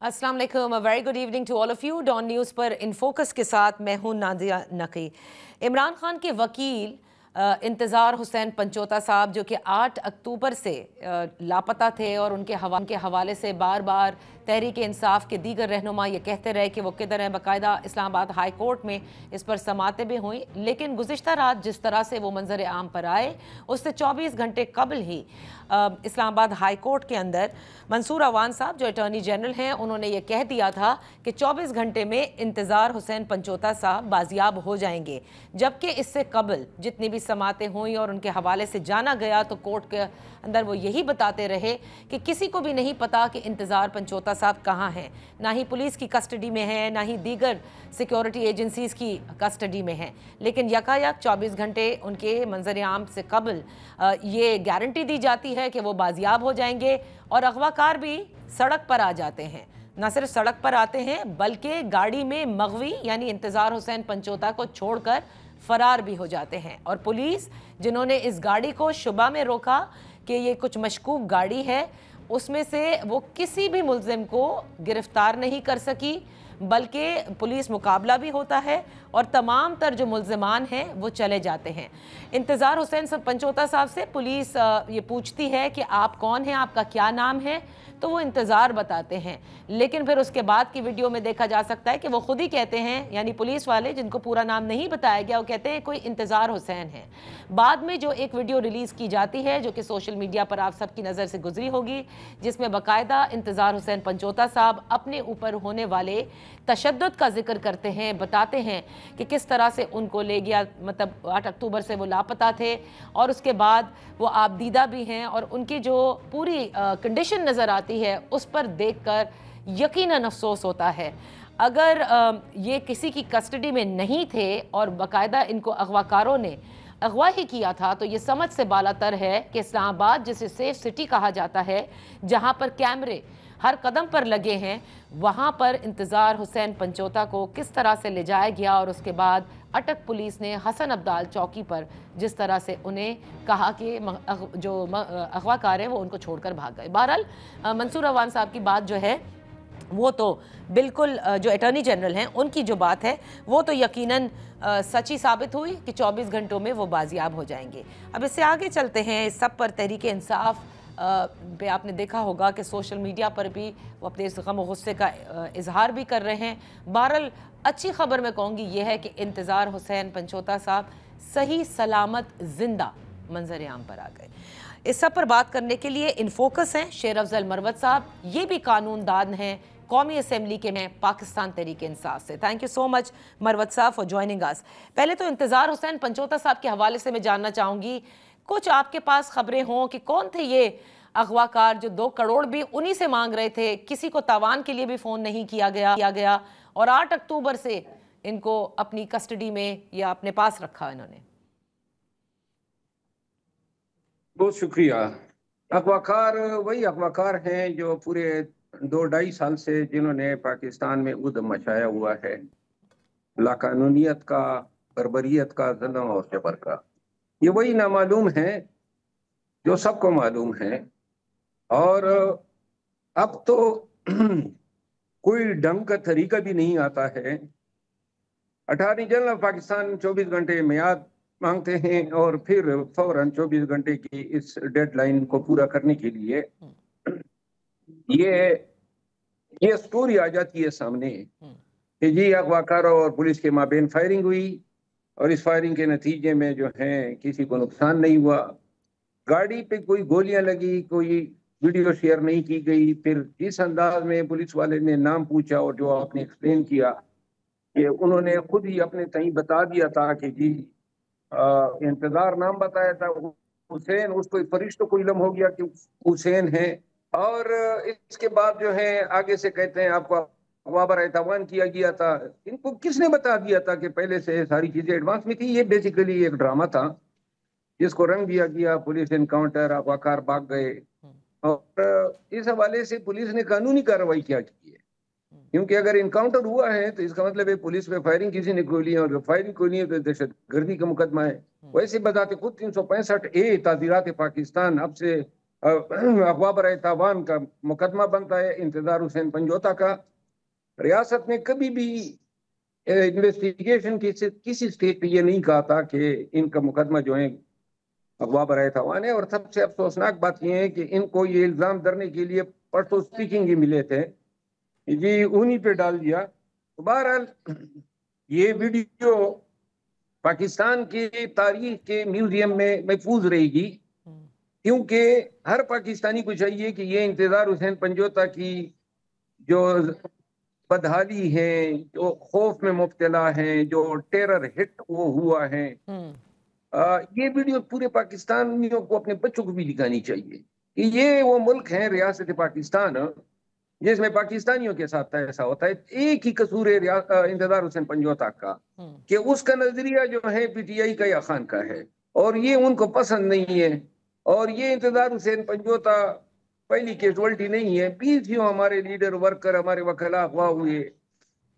अस्सलाम वालेकुम, very good evening to all of you. Dawn News पर इन फोकस के साथ मैं हूं नादिया नकी। इमरान खान के वकील इंतज़ार हुसैन पंचोता साहब जो कि 8 अक्टूबर से लापता थे और उनके हवाले से बार बार तहरीक इंसाफ के दीगर रहनुमा ये कहते रहे कि वो किधर हैं। बाकायदा इस्लामाबाद हाई कोर्ट में इस पर समातें भी हुई, लेकिन गुज़िश्ता रात जिस तरह से वो मंजर आम पर आए उससे 24 घंटे कबल ही इस्लामाबाद हाई कोर्ट के अंदर मंसूर अवान साहब जो अटॉर्नी जनरल हैं उन्होंने ये कह दिया था कि 24 घंटे में इंतज़ार हुसैन पंचोता साहब बाजियाब हो जाएंगे। जबकि इससे कबल जितनी भी समातें हुई और उनके हवाले से जाना गया तो कोर्ट के अंदर वो यही बताते रहे कि किसी को भी नहीं पता कि इंतज़ार पंचोता साहब कहाँ हैं, ना ही पुलिस की कस्टडी में हैं, ना ही दीगर सिक्योरिटी एजेंसीज़ की कस्टडी में हैं। लेकिन यकायक 24 घंटे उनके मंजर आम से कबल ये गारंटी दी जाती है कि वो बाजियाब हो जाएंगे और अगवाकार भी सड़क पर आ जाते हैं। न सिर्फ सड़क पर आते हैं बल्कि गाड़ी में मगवी यानी इंतज़ार हुसैन पंचोता को छोड़कर फरार भी हो जाते हैं। और पुलिस जिन्होंने इस गाड़ी को शुबा में रोका कि ये कुछ मशकूक गाड़ी है, उसमें से वो किसी भी मुल्ज़िम को गिरफ्तार नहीं कर सकी, बल्कि पुलिस मुकाबला भी होता है और तमाम तर जो मुल्ज़िमान हैं वो चले जाते हैं। इंतज़ार हुसैन पंचोता साहब से पुलिस ये पूछती है कि आप कौन हैं, आपका क्या नाम है, तो वो इंतज़ार बताते हैं। लेकिन फिर उसके बाद की वीडियो में देखा जा सकता है कि वो खुद ही कहते हैं, यानी पुलिस वाले जिनको पूरा नाम नहीं बताया गया, वो कहते हैं कोई इंतज़ार हुसैन है। बाद में जो एक वीडियो रिलीज़ की जाती है जो कि सोशल मीडिया पर आप सबकी नज़र से गुजरी होगी, जिसमें बाकायदा इंतज़ार हुसैन पंचोता साहब अपने ऊपर होने वाले तशद्दुद का जिक्र करते हैं, बताते हैं कि किस तरह से उनको ले गया, मतलब 8 अक्टूबर से वो लापता थे और उसके बाद वो आबदीदा भी हैं और उनकी जो पूरी कंडीशन नज़र आती है उस पर देखकर यकीनन अफसोस होता है। अगर ये किसी की कस्टडी में नहीं थे और बाकायदा इनको अगवाकारों ने अगवा ही किया था तो ये समझ से बालातर है कि इस्लामाबाद जिसे सेफ सिटी कहा जाता है, जहाँ पर कैमरे हर कदम पर लगे हैं, वहाँ पर इंतज़ार हुसैन पंचोता को किस तरह से ले जाया गया और उसके बाद अटक पुलिस ने हसन अब्दाल चौकी पर जिस तरह से उन्हें कहा कि जो अगवाकार हैं वो उनको छोड़कर भाग गए। बहरहाल मंसूर अवान साहब की बात जो है वो तो बिल्कुल जो अटॉर्नी जनरल हैं उनकी जो बात है वो तो यकीनन सच्ची साबित हुई कि 24 घंटों में वो बाजियाब हो जाएंगे। अब इससे आगे चलते हैं। इस सब पर तहरीक इंसाफ पे आपने देखा होगा कि सोशल मीडिया पर भी वो अपने इस गम और गुस्से का इजहार भी कर रहे हैं। बहरहाल अच्छी खबर मैं कहूँगी ये है कि इंतज़ार हुसैन पंचोता साहब सही सलामत जिंदा मंजर आम पर आ गए। इस सब पर बात करने के लिए इन फोकस हैं शेर अफजल मरवत साहब, ये भी कानून दान हैं कौमी असम्बली के में पाकिस्तान तहरीक इंसाफ से। Thank you so much Marwat साहब फॉर ज्वाइनिंग अस। पहले तो इंतज़ार हुसैन पंचोता साहब के हवाले से मैं जानना चाहूँगी, कुछ आपके पास खबरें हों कि कौन थे ये अगवाकार जो 2 करोड़ भी उन्हीं से मांग रहे थे, किसी को तावान के लिए भी फ़ोन नहीं किया गया और 8 अक्टूबर से इनको अपनी कस्टडी में या अपने पास रखा इन्होंने? बहुत शुक्रिया। अगवाकार वही अगवाकार हैं जो पूरे 2-2.5 साल से जिन्होंने पाकिस्तान में उद्यम मचाया हुआ है, लाकानूनियत का, बर्बरियत का, जुल्म और जबर का। ये वही नामालूम हैं जो सबको मालूम है। और अब तो कोई ढंग का तरीका भी नहीं आता है। अटॉर्नी जनरल पाकिस्तान 24 घंटे मियाद मांगते हैं और फिर फौरन 24 घंटे की इस डेडलाइन को पूरा करने के लिए ये स्टोरी आ जाती है सामने कि जी अगवाकारों और पुलिस के माबेन फायरिंग हुई और इस फायरिंग के नतीजे में जो है किसी को नुकसान नहीं हुआ, गाड़ी पे कोई गोलियां लगी, कोई वीडियो शेयर नहीं की गई। फिर जिस अंदाज में पुलिस वाले ने नाम पूछा और जो आपने एक्सप्लेन किया कि उन्होंने खुद ही अपने तहीं बता दिया था कि जी इंतजार नाम बताया था हुसैन, उसको फरिश्तों को इल्म हो गया कि हुसैन है। और इसके बाद जो है आगे से कहते हैं आपको वाबर तावान किया गया था। इनको किसने बता दिया था कि पहले से सारी चीजें एडवांस में थी? ये बेसिकली एक ड्रामा था जिसको रंग दिया गया, पुलिस एनकाउंटर, अगवाकार भाग गए। और इस हवाले से पुलिस ने कानूनी कार्रवाई क्या की है, क्योंकि अगर इनकाउंटर हुआ है तो इसका मतलब है पुलिस पे फायरिंग किसी ने खोली है और फायरिंग खोली है तो दहशत गर्दी का मुकदमा है। वैसे बताते खुद 365 ए ताज़ीरात पाकिस्तान अब से अगवा बराए तावान का मुकदमा बनता है इंतजार हुसैन पंजोता का। रियासत ने कभी भी इन्वेस्टिगेशन किसी स्टेज पे ये नहीं कहा था कि इनका मुकदमा जो है अगवा बराए तावान है। और सबसे अफसोसनाक बात यह है कि इनको ये इल्जाम धरने के लिए परसों स्पीकिंग ही मिले थे जी, उन्हीं पे डाल दिया। तो बहरहाल ये वीडियो पाकिस्तान की तारीख के म्यूजियम में महफूज रहेगी, क्योंकि हर पाकिस्तानी को चाहिए कि ये इंतजार हुसैन पंजोता की जो बदहाली है, जो खौफ में मुब्तला है, जो टेरर हिट वो हुआ है, ये वीडियो पूरे पाकिस्तानियों को, अपने बच्चों को भी दिखानी चाहिए कि ये वो मुल्क है रियासत पाकिस्तान जिसमें पाकिस्तानियों के साथ ऐसा होता है। एक ही कसूर है इंतजार हुसैन पंजोता का कि उसका नजरिया जो है पीटीआई का या खान का है, और ये उनको पसंद नहीं है। और ये इंतजार हुसैन पंजोता पहली कैजुअल्टी नहीं है, 20 हमारे लीडर वर्कर, हमारे वकला अगवा हुए,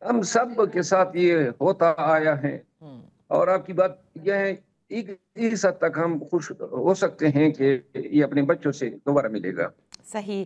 हम सब के साथ ये होता आया है। और आपकी बात यह है, इस हद तक हम खुश हो सकते हैं कि ये अपने बच्चों से दोबारा मिलेगा। सही।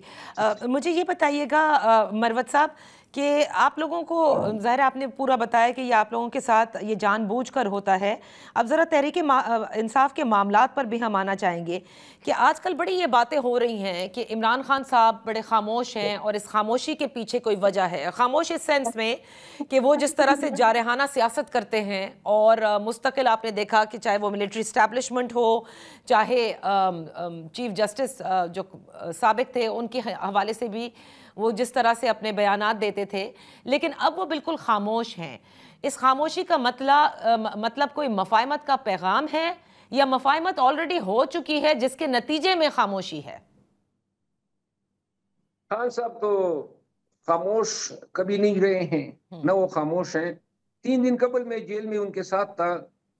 मुझे ये बताइएगा मरवत साहब कि आप लोगों को, ज़ाहिर आपने पूरा बताया कि ये आप लोगों के साथ ये जानबूझकर होता है। अब ज़रा तहरीक इंसाफ के मामलात पर भी हम आना चाहेंगे कि आजकल बड़ी ये बातें हो रही हैं कि इमरान खान साहब बड़े खामोश हैं और इस खामोशी के पीछे कोई वजह है। खामोश इस सेंस में कि वो जिस तरह से जारहाना सियासत करते हैं और मुस्तकिल आपने देखा कि चाहे वो मिलिट्री इस्टेब्लिशमेंट हो, चाहे चीफ जस्टिस जो साबिक थे उनके हवाले से भी वो जिस तरह से अपने बयानात देते थे, लेकिन अब वो बिल्कुल खामोश हैं। इस खामोशी का मतलब कोई मफाहमत का पैगाम है या मफाहमत ऑलरेडी हो चुकी है जिसके नतीजे में खामोशी है? खान साहब तो खामोश कभी नहीं रहे हैं, न वो खामोश हैं। 3 दिन कबल मैं जेल में उनके साथ था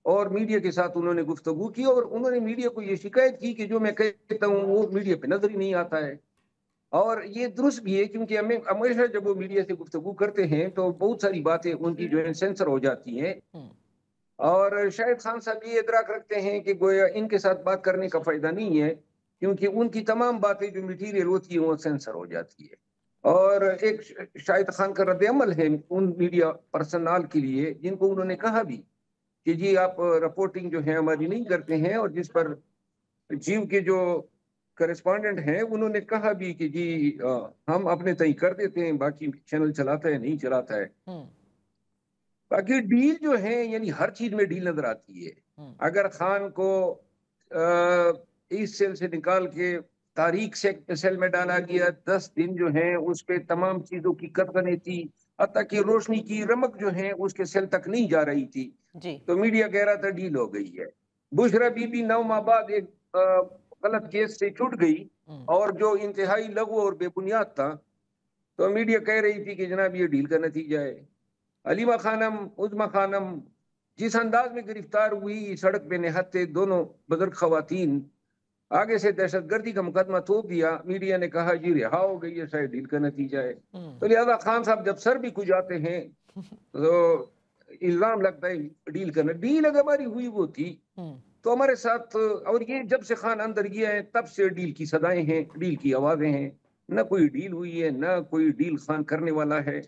और मीडिया के साथ उन्होंने गुफ्तगू की, और उन्होंने मीडिया को ये शिकायत की कि जो मैं कहता हूँ वो मीडिया पे नजर ही नहीं आता है। और ये दुरुस्त भी है, क्योंकि हमें हमेशा जब वो मीडिया से गुफ्तगू करते हैं तो बहुत सारी बातें उनकी जो है सेंसर हो जाती हैं। और शायद खान साहब ये इदराक रखते हैं कि गोया इनके साथ बात करने का फायदा नहीं है, क्योंकि उनकी तमाम बातें जो मटीरियल होती है वो सेंसर हो जाती है। और एक शाहिद खान का रद्द अमल है उन मीडिया पर्सनल के लिए जिनको उन्होंने कहा भी कि जी आप रिपोर्टिंग जो है हमारी नहीं करते हैं, और जिस पर जीव के जो करेस्पॉन्डेंट हैं उन्होंने कहा भी कि जी हम अपने तय कर देते हैं, बाकी चैनल चलाता है नहीं चलाता है। बाकी डील जो है, यानी हर चीज में डील नजर आती है। अगर खान को इस सेल से निकाल के तारीख से सेल में डाला गया, 10 दिन जो है उस पे तमाम चीजों की कतरने थी, हत्ता कि रोशनी की रमक जो है उसके सेल तक नहीं जा रही थी जी। तो मीडिया कह रहा था डील हो गई है। बुशरा बीबी 9 माह बाद एक गलत केस से छूट गई और जो इंतहाई लघु और बेबुनियाद था, तो मीडिया कह रही थी कि जनाब ये डील का नतीजा है। अलीमा खानम, उज़मा खानम जिस अंदाज में गिरफ्तार हुई, सड़क पे निहत्ते दोनों बुजुर्ग खवातीन, आगे से दहशतगर्दी का मुकदमा थोप दिया। मीडिया ने कहा जी रिहा हो गई है, शायद डील का नतीजा है। तो लिहाजा खान साहब जब सर भी खुजाते हैं तो इल्जाम लगता है डील करना। डील अगर हमारी हुई वो थी तो हमारे साथ, और ये जब से खान अंदर गया है तब से डील की सदाएं हैं, डील की आवाजें हैं। न कोई डील हुई है, न कोई डील खान करने वाला है।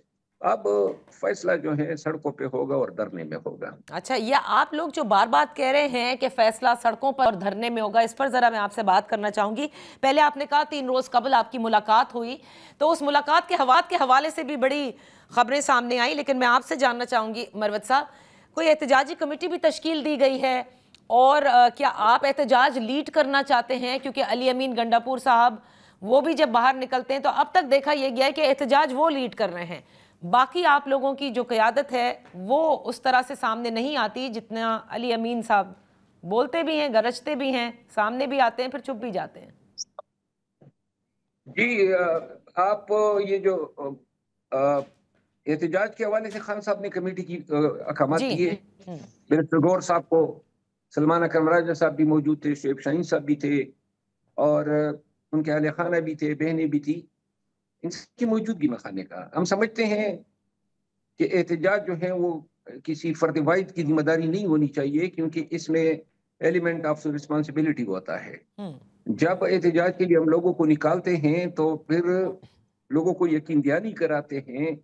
अब फैसला जो है सड़कों पे होगा और धरने में होगा। अच्छा, ये आप लोग जो बार बार कह रहे हैं कि फैसला सड़कों पर और धरने में होगा, इस पर जरा मैं आपसे बात करना चाहूंगी। पहले आपने कहा 3 रोज कबल आपकी मुलाकात हुई, तो उस मुलाकात के हवाले से भी बड़ी खबरें सामने आई, लेकिन मैं आपसे जानना चाहूंगी मरवत साहब, कोई एहतजाजी कमेटी भी तश्कील दी गई है और क्या आप एहतजाज लीड करना चाहते हैं? क्योंकि अली अमीन गंडापुर साहब वो भी जब बाहर निकलते हैं तो अब तक देखा यह गया है कि एहतजाज वो लीड कर रहे हैं, बाकी आप लोगों की जो क़यादत है वो उस तरह से सामने नहीं आती जितना अली अमीन साहब बोलते भी हैं, गरजते भी हैं, सामने भी आते हैं, फिर चुप भी जाते हैं। जी, आप ये जो एहतजाज के हवाले से खान साहब ने कमेटी की अहकामात दिए, मिनिस्टर गौर साहब को, सलमान अकरम राजा साहब भी मौजूद थे, शुएब शाहीन साहब भी थे, और उनके अहले खाना भी थे, बहनें भी थी। इनकी मौजूदगी में खाने का हम समझते हैं कि एहतजाज जो है वो किसी फर्द वाहिद की जिम्मेदारी नहीं होनी चाहिए, क्योंकि इसमें एलिमेंट ऑफ रिस्पॉन्सिबिलिटी होता है। جب احتجاج کے لیے ہم لوگوں کو نکالتے ہیں تو پھر لوگوں کو یقین دہانی کراتے ہیں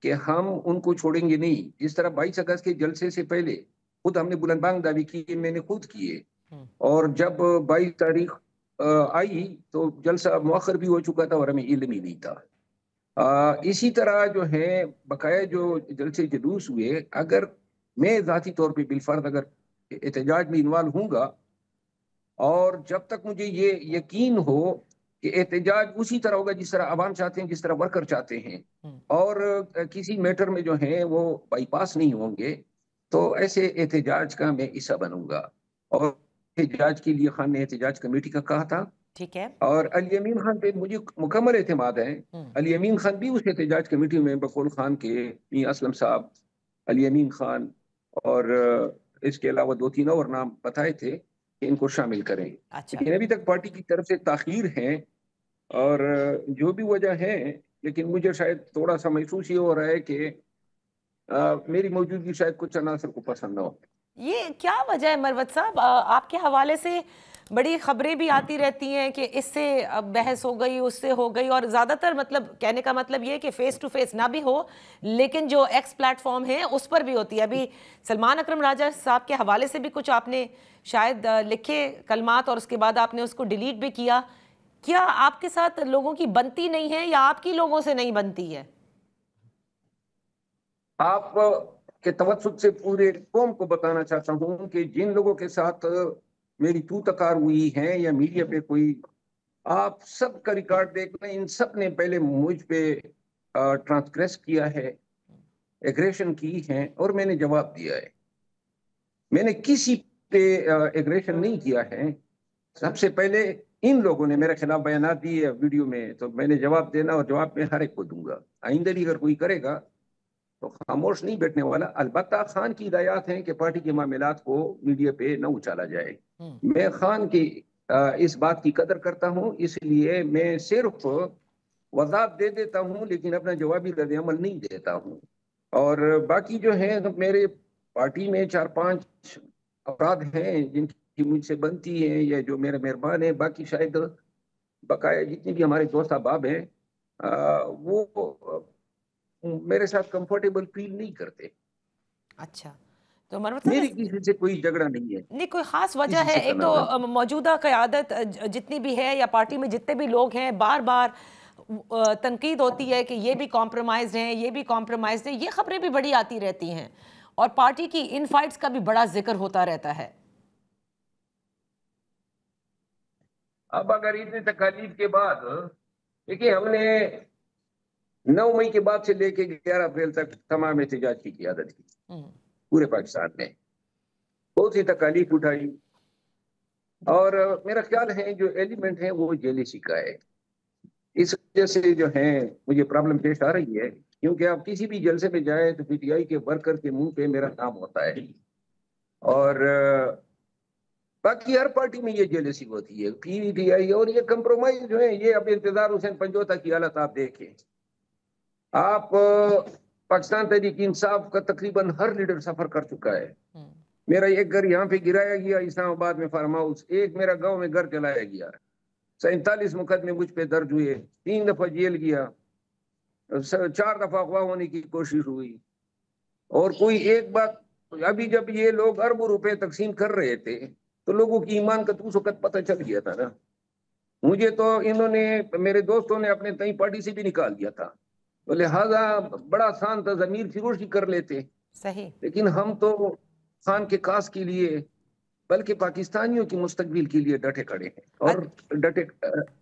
کہ ہم ان کو چھوڑیں گے نہیں. جس طرح 22 اگست کے جلسے سے پہلے خود ہم نے بلند بانگ دعوی کیے, میں نے خود کیے, اور جب 22 تاریخ آئی تو جلسہ مؤخر بھی ہو چکا تھا اور ہمیں علم ہی نہیں تھا. اسی طرح جو ہے بقایا جو جلسے جلوس ہوئے, اگر میں ذاتی طور پہ بالفرد اگر احتجاج میں انوالو ہوں گا, اور جب تک مجھے یہ یقین ہو کہ احتجاج اسی طرح ہوگا جس طرح عوام چاہتے ہیں, جس طرح ورکر چاہتے ہیں, اور کسی میٹر میں جو ہیں وہ بائی پاس نہیں ہوں گے, تو ایسے احتجاج کا میں حصہ بنوں گا. اور احتجاج کے لیے خان نے احتجاج کمیٹی کا کہا تھا, ٹھیک ہے, اور علی امین خان پہ مجھے مکمل اعتماد ہے. علی امین خان بھی اس احتجاج کمیٹی میں بقول خان کے میاں اسلم صاحب, علی امین خان, اور اس کے علاوہ 2-3 اور نام بتائے تھے کہ ان کو شامل کریں. اچھا, لیکن ابھی تک پارٹی کی طرف سے تاخیر ہے, اور جو بھی وجہ ہے, لیکن مجھے شاید تھوڑا سا محسوس یہ ہو رہا ہے کہ میری موجودگی شاید کچھ عناصر کو پسند نہ ہو. یہ کیا وجہ ہے مروت صاحب؟ آپ کے حوالے سے بڑی خبریں بھی آتی رہتی ہیں کہ اس سے بحث ہو گئی, اس سے ہو گئی, اور زیادہ تر مطلب کہنے کا مطلب یہ کہ فیس ٹو فیس نہ بھی ہو لیکن جو ایکس پلیٹ فارم ہے اس پر بھی ہوتی ہے. ابھی سلمان اکرم راجہ صاحب کے حوالے سے بھی کچھ آپ نے شاید لکھے کلمات اور اس کے بعد آپ نے اس کو ڈیلیٹ بھی کیا. کیا آپ کے ساتھ لوگوں کی بنتی نہیں ہے یا آپ کی لوگوں سے نہیں بنتی ہے؟ آپ کے توسط سے پورے قوم کو بتانا چاہتا ہوں کہ جن لوگوں کے ساتھ میری تو تکار ہوئی ہے یا میڈیا پہ کوئی, آپ سب کا ریکارڈ دیکھ لیں, ان سب نے پہلے مجھ پہ ٹرانسگریس کیا ہے, ایگریشن کی ہے, اور میں نے جواب دیا ہے. میں نے کسی پہ ایگریشن نہیں کیا ہے. سب سے پہلے ان لوگوں نے میرے خلاف بیانات دیے ویڈیو میں, تو میں نے جواب دینا, اور جواب میں ہر ایک کو دوں گا. آئندہ بھی اگر کوئی کرے گا تو خاموش نہیں بیٹھنے والا. البتہ خان کی ہدایات ہیں کہ پارٹی کے معاملات کو میڈیا پہ نہ اچالا جائے. میں خان کی اس بات کی قدر کرتا ہوں, اس لیے میں صرف وضاحت دے دیتا ہوں لیکن اپنا جوابی رد عمل نہیں دیتا ہوں. اور باقی جو ہیں میرے پارٹی میں 4-5 افراد ہیں جن کی مجھ سے بنتی ہے یا جو میرے مہربان ہیں. باقی شاید بقایا جتنی بھی ہمارے دوست احباب ہیں وہ میرے ساتھ کمفرٹیبل فیل نہیں کرتے. اچھا, تو مروت صاحب میری کسی سے کوئی جھگڑا نہیں ہے, نہیں کوئی خاص وجہ کسی ہے؟ سے ایک تو تنازع. موجودہ قیادت جتنی بھی ہے یا پارٹی میں جتنے بھی لوگ ہیں بار بار تنقید ہوتی ہے کہ یہ بھی کمپرومائزڈ ہیں, یہ بھی کمپرومائزڈ ہیں, یہ خبریں بھی بڑی آتی رہتی ہیں, اور پارٹی کی ان فائٹس کا بھی بڑا ذکر ہوتا رہتا ہے. اب اگر اتنی تکالیف کے بعد, دیکھیے ہم نے 9 مئی کے بعد سے لے کے 11 اپریل تک تمام احتجاج کی قیادت کی پورے پاکستان میں, بہت سی تکالیف اٹھائی, اور میرا خیال ہے جو ایلیمنٹ ہے وہ جیلیسی کا ہے. اس وجہ سے جو ہے مجھے پرابلم پیش آ رہی ہے, کیونکہ آپ کسی بھی جلسے میں جائیں تو پی ٹی آئی کے ورکر کے منہ پہ میرا نام ہوتا ہے, اور باقی ہر پارٹی میں یہ جیلیسی ہوتی ہے. پی ٹی آئی اور یہ کمپرومائز جو ہے, یہ اب انتظار حسین پنجوتا کی حالت آپ دیکھیں. آپ پاکستان تحریک انصاف کا تقریباً ہر لیڈر سفر کر چکا ہے. میرا ایک گھر یہاں پہ گرایا گیا اسلام آباد میں فارم ہاؤس, ایک میرا گاؤں میں گھر جلایا گیا, 47 مقدمے مجھ پہ درج ہوئے, 3 دفعہ جیل گیا, 4 دفعہ اغوا ہونے کی کوشش ہوئی. اور کوئی ایک بات, ابھی جب یہ لوگ اربوں روپے تقسیم کر رہے تھے تو لوگوں کی ایمان کا تو اس وقت پتہ چل گیا تھا نا. مجھے تو انہوں نے, میرے دوستوں نے اپنے تئیں پارٹی سے بھی نکال دیا تھا, تو لہذا بڑا آسان تھا, ضمیر فروشی کر لیتے. صحیح, لیکن ہم تو خان کے کاس کے لیے بلکہ پاکستانیوں کی مستقبل کے لیے ڈٹے کھڑے ہیں اور ڈٹے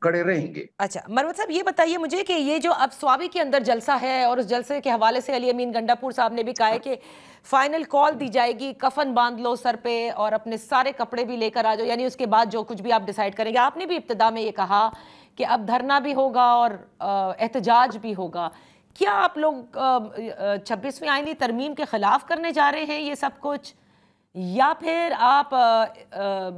کھڑے رہیں گے. اچھا مروت صاحب یہ بتائیے مجھے کہ یہ جو اب سوابی کے اندر جلسہ ہے, اور اس جلسے کے حوالے سے علی امین گنڈا پور صاحب نے بھی کہا ہے کہ فائنل کال دی جائے گی, کفن باندھ لو سر پہ اور اپنے سارے کپڑے بھی لے کر آ جاؤ, یعنی اس کے بعد جو کچھ بھی آپ ڈیسائیڈ کریں گے. آپ نے بھی ابتدا میں یہ کہا کہ اب دھرنا بھی ہوگا اور احتجاج بھی ہوگا. کیا آپ لوگ 26ویں آئینی ترمیم کے خلاف کرنے جا رہے ہیں یہ سب کچھ, یا پھر آپ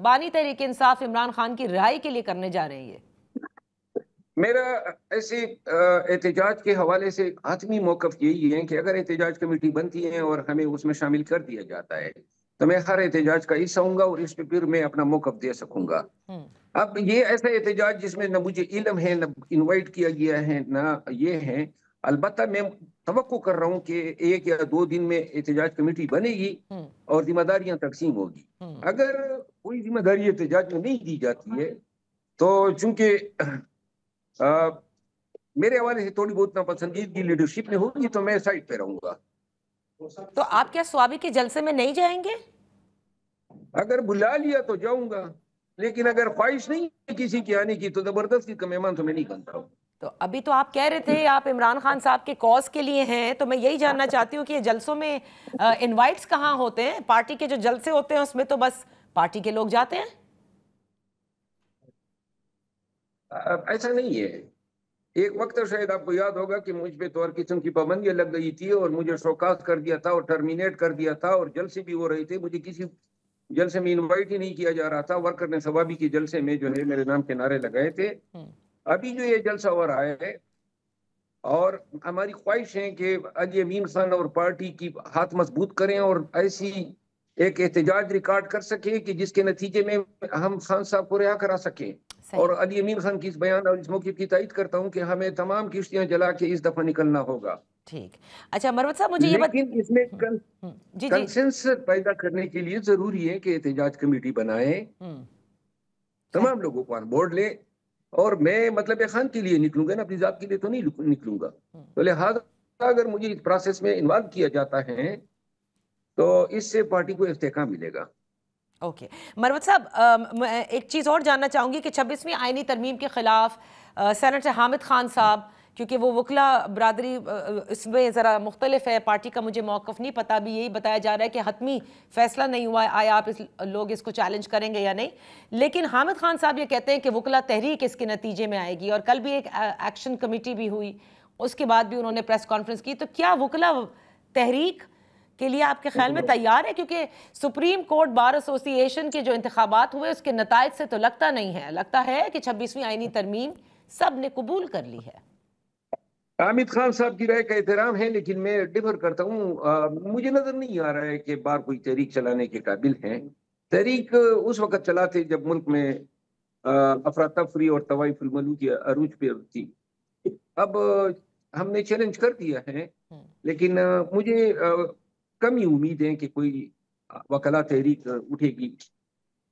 بانی تحریک انصاف عمران خان کی رہائی کے لیے کرنے جا رہے ہیں؟ یہ میرا ایسے احتجاج کے حوالے سے حتمی موقف یہی ہے کہ اگر احتجاج کمیٹی بنتی ہے اور ہمیں اس میں شامل کر دیا جاتا ہے تو میں ہر احتجاج کا حصہ ہوں گا, اور اس پہ پھر میں اپنا موقف دے سکوں گا. اب یہ ایسا احتجاج جس میں نہ مجھے علم ہے، نہ انوائٹ کیا گیا ہے، نہ یہ ہے. البتہ میں توقع کر رہا ہوں کہ 1 یا 2 دن میں احتجاج کمیٹی بنے گی اور ذمہ داریاں تقسیم ہوگی. اگر کوئی ذمہ داری احتجاج میں نہیں دی جاتی ہے تو چونکہ میرے حوالے سے تھوڑی بہت ناپسندیدگی لیڈرشپ میں ہوگی تو میں سائڈ پہ رہوں گا. تو آپ کیا سوابی کے جلسے میں نہیں جائیں گے؟ اگر بلا لیا تو جاؤں گا، لیکن اگر خواہش نہیں ہے کسی کی آنے کی تو زبردستی کا مہمان تو میں نہیں بنتا ہوں. تو ابھی تو آپ کہہ رہے تھے آپ عمران خان صاحب کے کاز کے لیے ہیں، تو میں یہی جاننا چاہتی ہوں کہ یہ جلسوں میں انوائٹس کہاں ہوتے ہیں؟ پارٹی کے جو جلسے ہوتے ہیں اس میں تو بس پارٹی کے لوگ جاتے ہیں. ایسا نہیں ہے. ایک وقت شاید آپ کو یاد ہوگا کہ مجھ پہ تو ہر قسم کی پابندیاں لگ گئی تھی اور مجھے شوکاز کر دیا تھا اور ٹرمینیٹ کر دیا تھا اور جلسے بھی ہو رہے تھے. مجھے کسی جلسے میں انوائٹ ہی نہیں کیا جا رہا تھا. ورکر نے ثوابی کے جلسے میں جو ہے میرے نام کے نعرے لگائے تھے. ابھی جو یہ جلسہ ہو رہا ہے اور ہماری خواہش ہے کہ علی امین خان اور پارٹی کی ہاتھ مضبوط کریں اور ایسی ایک احتجاج ریکارڈ کر سکیں کہ جس کے نتیجے میں ہم خان صاحب کو رہا کرا سکیں. اور علی امین خان کی اس بیان اور اس موقف کی تائید کرتا ہوں کہ ہمیں تمام کشتیاں جلا کے اس دفعہ نکلنا ہوگا. ٹھیک. اچھا مروت صاحب مجھے یہ لیکن اس میں کنسنس پیدا کرنے کے لیے ضروری ہے کہ احتجاج کمیٹی بنائیں، تمام لوگوں کو آن بورڈ لیں. اور میں مطلب خان کے لیے نکلوں گا نا، اپنی ذات کے لیے تو نہیں نکلوں گا. تو لہٰذا اگر مجھے اس پروسیس میں انوالو کیا جاتا ہے تو اس سے پارٹی کو استحکام ملے گا. اوکے مروت صاحب، ایک چیز اور جاننا چاہوں گی کہ 26ویں آئینی ترمیم کے خلاف سینیٹر حامد خان صاحب، کیونکہ وہ وکلا برادری اس میں ذرا مختلف ہے، پارٹی کا مجھے موقف نہیں پتا، بھی یہی بتایا جا رہا ہے کہ حتمی فیصلہ نہیں ہوا ہے آیا آپ لوگ اس کو چیلنج کریں گے یا نہیں. لیکن حامد خان صاحب یہ کہتے ہیں کہ وکلا تحریک اس کے نتیجے میں آئے گی، اور کل بھی ایک ایکشن کمیٹی بھی ہوئی، اس کے بعد بھی انہوں نے پریس کانفرنس کی. تو کیا وکلا تحریک کے لیے آپ کے خیال میں تیار ہے؟ کیونکہ سپریم کورٹ بار ایسوسی ایشن کے جو انتخابات ہوئے اس کے نتائج سے تو لگتا نہیں ہے، لگتا ہے کہ 26ویں آئینی ترمیم سب نے قبول کر لی ہے. حامد خان صاحب کی رائے کا احترام ہے، لیکن میں ڈیفر کرتا ہوں. مجھے نظر نہیں آ رہا ہے کہ بار کوئی تحریک چلانے کے قابل ہیں. تحریک اس وقت چلاتے جب ملک میں افراتفری اور طوائف الملوک کی عروج پہ تھی. اب ہم نے چیلنج کر دیا ہے، لیکن مجھے کم ہی امید ہے کہ کوئی وکلا تحریک اٹھے گی،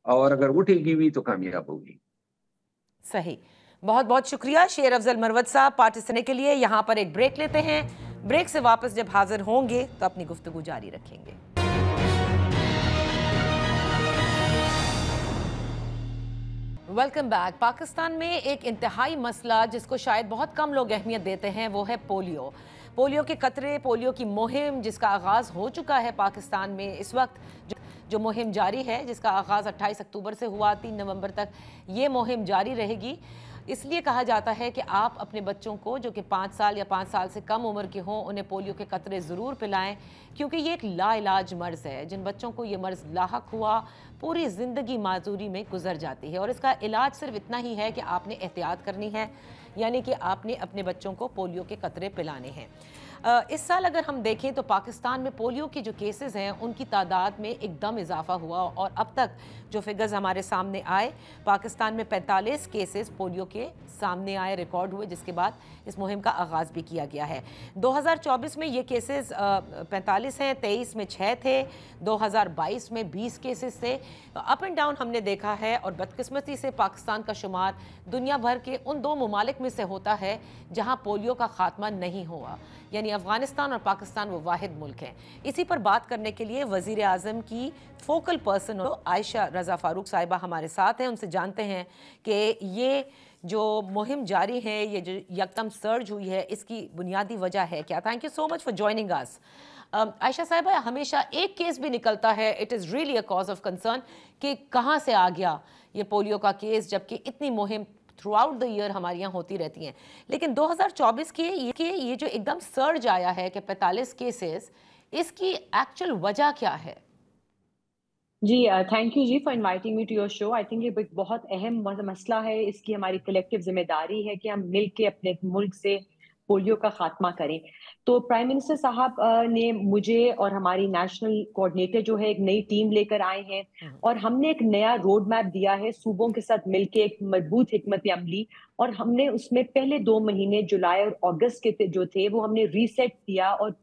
اور اگر اٹھے گی بھی تو کامیاب ہوگی. صحیح. بہت بہت شکریہ شیر افضل مروت صاحب پارٹی سنے کے لیے. یہاں پر ایک بریک لیتے ہیں، بریک سے واپس جب حاضر ہوں گے تو اپنی گفتگو جاری رکھیں گے. Welcome back. پاکستان میں ایک انتہائی مسئلہ جس کو شاید بہت کم لوگ اہمیت دیتے ہیں وہ ہے پولیو. پولیو کے قطرے، پولیو کی مہم جس کا آغاز ہو چکا ہے پاکستان میں. اس وقت جو مہم جاری ہے، جس کا آغاز 28 اکتوبر سے ہوا، 3 نومبر تک یہ مہم جاری رہے گی. اس لیے کہا جاتا ہے کہ آپ اپنے بچوں کو جو کہ 5 سال یا 5 سال سے کم عمر کے ہوں انہیں پولیو کے قطرے ضرور پلائیں، کیونکہ یہ ایک لا علاج مرض ہے. جن بچوں کو یہ مرض لاحق ہوا پوری زندگی معذوری میں گزر جاتی ہے، اور اس کا علاج صرف اتنا ہی ہے کہ آپ نے احتیاط کرنی ہے، یعنی کہ آپ نے اپنے بچوں کو پولیو کے قطرے پلانے ہیں. اس سال اگر ہم دیکھیں تو پاکستان میں پولیو کی جو کیسز ہیں ان کی تعداد میں ایک دم اضافہ ہوا، اور اب تک جو فگرز ہمارے سامنے آئے، پاکستان میں 45 کیسز پولیو کے سامنے آئے، ریکارڈ ہوئے، جس کے بعد اس مہم کا آغاز بھی کیا گیا ہے. 2024 میں یہ کیسز 45 ہیں، 23 میں 6 تھے، 2022 میں 20 کیسز تھے. اپ اینڈ ڈاؤن ہم نے دیکھا ہے، اور بدقسمتی سے پاکستان کا شمار دنیا بھر کے ان 2 ممالک میں سے ہوتا ہے جہاں پولیو کا خاتمہ نہیں ہوا، یعنی افغانستان اور پاکستان وہ واحد ملک ہیں. اسی پر بات کرنے کے لیے وزیر اعظم کی فوکل پرسن عائشہ رضا فاروق صاحبہ ہمارے ساتھ ہیں. ان سے جانتے ہیں کہ یہ جو مہم جاری ہے، یہ جو یکدم سرج ہوئی ہے، اس کی بنیادی وجہ ہے کیا؟ Thank you so much for joining us. Ayesha صاحبہ، ہمیشہ ایک کیس بھی نکلتا ہے، it is really a cause of concern کہ کہاں سے آ گیا یہ پولیو کا کیس، جبکہ اتنی مہم تھرو آؤٹ دا ایئر ہمارے یہاں ہوتی رہتی ہیں. لیکن 2024 کے یہ جو ایک دم سرج آیا ہے کہ 45 کیسز، اس کی ایکچوئل وجہ کیا ہے؟ جی تھینک یو جی for inviting me to your show. I think یہ ایک بہت اہم مسئلہ ہے، اس کی ہماری کلیکٹیو ذمہ داری ہے کہ ہم مل کے اپنے ملک سے पोलियो का खात्मा करें। तो प्राइम मिनिस्टर साहब ने मुझे और हमारी नेशनल कोऑर्डिनेटर जो है एक नई टीम लेकर आए हैं और हमने एक नया रोड मैप दिया है सूबों के साथ मिलकर, एक मजबूत हिकमत अमली, और हमने उसमें पहले 2 महीने जुलाई और अगस्त के जो थे वो हमने रीसेट किया और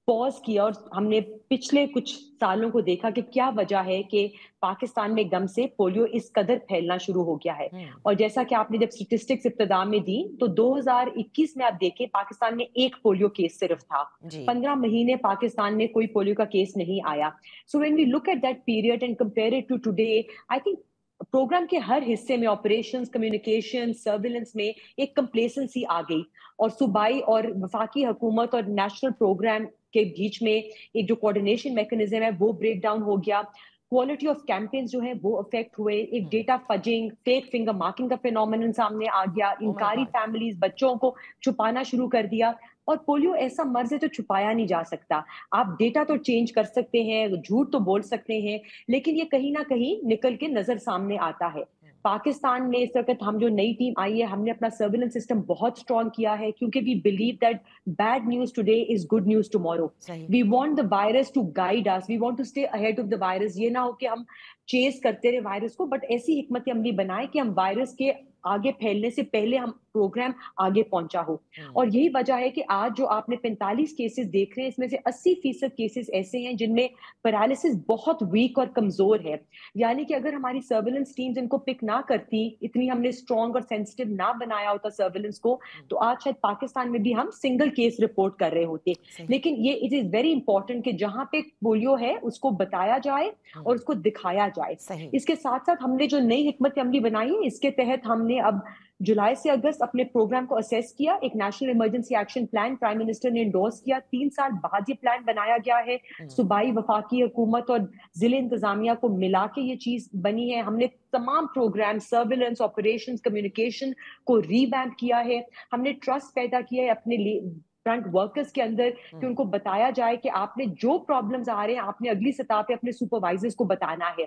पॉज किया, और हमने पिछले कुछ सालों को देखा कि क्या वजह है कि पाकिस्तान में गम से पोलियो इस कदर फैलना शुरू हो गया है। और जैसा कि आपने जब स्टेटिस्टिक्स इब्तिदा में दी तो 2021 में आप देखें पाकिस्तान में 1 पोलियो केस सिर्फ था। 15 महीने पाकिस्तान में कोई पोलियो का केस नहीं आया। So when we look at that period and compare it to today, I think programme के हर हिस्से में, ऑपरेशंस, कम्युनिकेशन, सर्विलेंस में एक कंप्लेसेंसी आ गई, और सूबाई और वफाकी हुकूमत और नेशनल प्रोग्राम के बीच में एक जो कोऑर्डिनेशन मैकेनिज्म है वो ब्रेक डाउन हो गया। क्वालिटी ऑफ कैंपेन्स जो है वो अफेक्ट हुए, एक data fudging, fake finger marking का फिनोमेनन सामने आ गया, इनकारी फैमिलीज बच्चों को छुपाना शुरू कर दिया। और पोलियो ऐसा मर्ज है जो छुपाया नहीं जा सकता। आप डेटा तो चेंज कर सकते हैं, झूठ तो बोल सकते हैं, लेकिन ये कहीं ना कहीं निकल के नजर सामने आता है। पाकिस्तान में इस वक्त हम जो नई टीम आई है, हमने अपना सर्विलेंस सिस्टम बहुत स्ट्रॉन्ग किया है, क्योंकि we believe that bad news today is good news tomorrow. We want the virus to guide us, we want to stay ahead of the virus. ये ना हो कि हम चेस करते रहे वायरस को, बट ऐसी हिकमत अमली बनाए कि हम वायरस के आगे फैलने से पहले हम प्रोग्राम आगे पहुंचा हो। और यही वजह है कि आज जो आपने 45 केसेस देख रहे हैं, इसमें से 80% केसेस ऐसे हैं जिनमें पैरालिसिस बहुत वीक और कमजोर है। यानी कि अगर हमारी सर्विलेंस टीम्स इनको पिक ना करती, इतनी हमने स्ट्रॉन्ग और सेंसिटिव ना बनाया होता सर्विलेंस को, तो आज शायद पाकिस्तान में भी हम सिंगल केस रिपोर्ट कर रहे होते। लेकिन ये इट इज वेरी इंपॉर्टेंट कि जहां पे पोलियो है उसको बताया जाए और उसको दिखाया जाए। इसके साथ साथ हमने जो नई हिकमत अमली बनाई है, इसके तहत हमने अब जुलाई से अगस्त अपने प्रोग्राम को असेस किया। एक national emergency action plan prime minister ने एंडोर्स किया। 3 साल बाद ये प्लान बनाया गया है। सूबाई वफाकी हुकूमत और जिले इंतजामिया को मिला के ये चीज बनी है। हमने तमाम प्रोग्राम, सर्विलेंस, ऑपरेशंस, कम्युनिकेशन को रीवैम्प किया है। हमने ट्रस्ट पैदा किया है अपने फ्रंट वर्कर्स के अंदर कि उनको बताया जाए कि आपने जो प्रॉब्लम्स आ रहे हैं आपने अगली सतह पे अपने सुपरवाइजर्स को बताना है।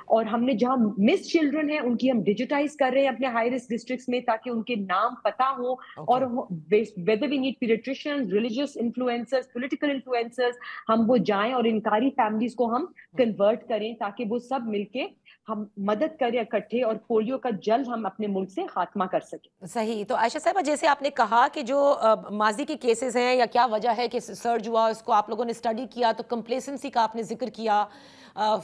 और हमने जहां मिस चिल्ड्रन है उनकी हम डिजिटाइज कर रहे हैं अपने हाई रिस्क डिस्ट्रिक्ट्स में, ताकि उनके नाम पता हो। और whether we need paediatricians, religious influencers, political influencers, हम वो जाएं और इनकारी फैमिलीज को हम कन्वर्ट करें, ताकि वो सब मिलके हम मदद करें इकट्ठे और पोलियो का जल्द हम अपने मुल्क से खात्मा कर सकें। सही। तो आयशा साहब, जैसे आपने कहा कि जो माजी के केसेस हैं या क्या वजह है कि सर्ज हुआ, उसको आप लोगों ने स्टडी किया, तो कंप्लेसेंसी का आपने जिक्र किया,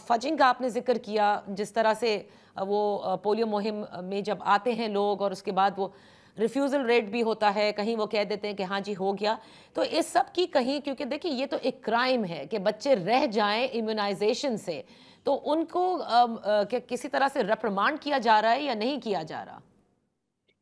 फजिंग का आपने जिक्र किया, जिस तरह से वो पोलियो मुहिम में जब आते हैं लोग और उसके बाद वो रिफ्यूज़ल रेट भी होता है, कहीं वो कह देते हैं कि हाँ जी हो गया। तो इस सब की कहीं, क्योंकि देखिए ये तो एक क्राइम है कि बच्चे रह जाएं इम्यूनाइजेशन से, तो उनको किसी तरह से रिप्रिमांड किया जा रहा है या नहीं किया जा रहा?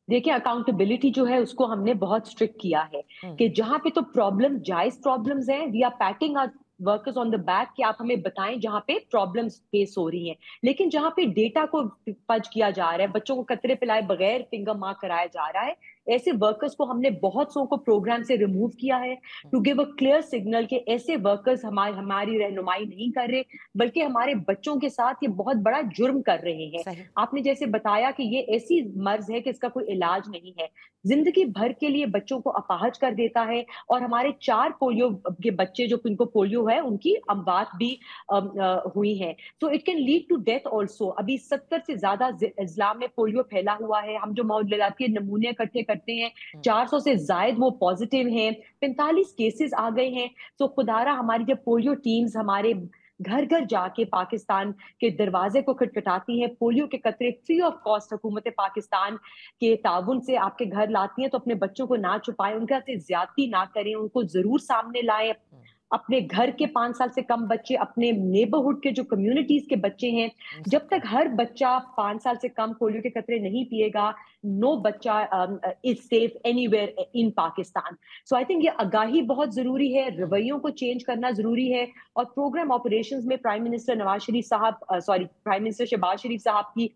देखिए, अकाउंटेबिलिटी जो है उसको हमने बहुत स्ट्रिक्ट किया है कि जहां पे तो प्रॉब्लम जायज प्रॉब्लम्स हैं, we are patting our workers on the back कि आप हमें बताएं जहां पे प्रॉब्लम्स फेस हो रही हैं। लेकिन जहां पे डेटा को फज किया जा रहा है, बच्चों को कतरे पिलाए बगैर फिंगर मार्क कराया जा रहा है, ऐसे वर्कर्स को हमने बहुत सौ को प्रोग्राम से रिमूव किया है to give a clear signal कि ऐसे वर्कर्स हमारी रहनुमाई नहीं कर रहे, बल्कि हमारे बच्चों के साथ ये बहुत बड़ा जुर्म कर रहे हैं। आपने जैसे बताया कि ये ऐसी मर्ज है कि इसका कोई इलाज नहीं है, जिंदगी भर के लिए बच्चों को अपाहज कर देता है। और हमारे 4 पोलियो के बच्चे जो इनको पोलियो है उनकी अमवात भी हुई है। तो it can lead to death also. अभी 70 से ज्यादा अजला में पोलियो फैला हुआ है। हम जो मौलूदाती नमूने इकट्ठे करते हैं, 400 से ज्यादा वो पॉजिटिव हैं, 45 केसेस आ गए हैं। तो खुदारा हमारी जब पोलियो टीम्स हमारे घर घर जाके पाकिस्तान के दरवाजे को खटखटाती हैं, पोलियो के कतरे फ्री ऑफ कॉस्ट हुकूमत पाकिस्तान के ताउन से आपके घर लाती हैं, तो अपने बच्चों को ना छुपाएं, उनके साथ ज्यादती ना करें, उनको जरूर सामने लाएं। अपने घर के 5 साल से कम बच्चे, अपने नेबरहुड के जो कम्युनिटीज के बच्चे हैं, जब तक हर बच्चा 5 साल से कम पोलियो के कतरे नहीं पिएगा, नो बच्चा is safe anywhere in Pakistan. So I think ये आगाही बहुत जरूरी है, रवैयों को चेंज करना जरूरी है। और प्रोग्राम ऑपरेशंस में प्राइम मिनिस्टर शहबाज शरीफ साहब की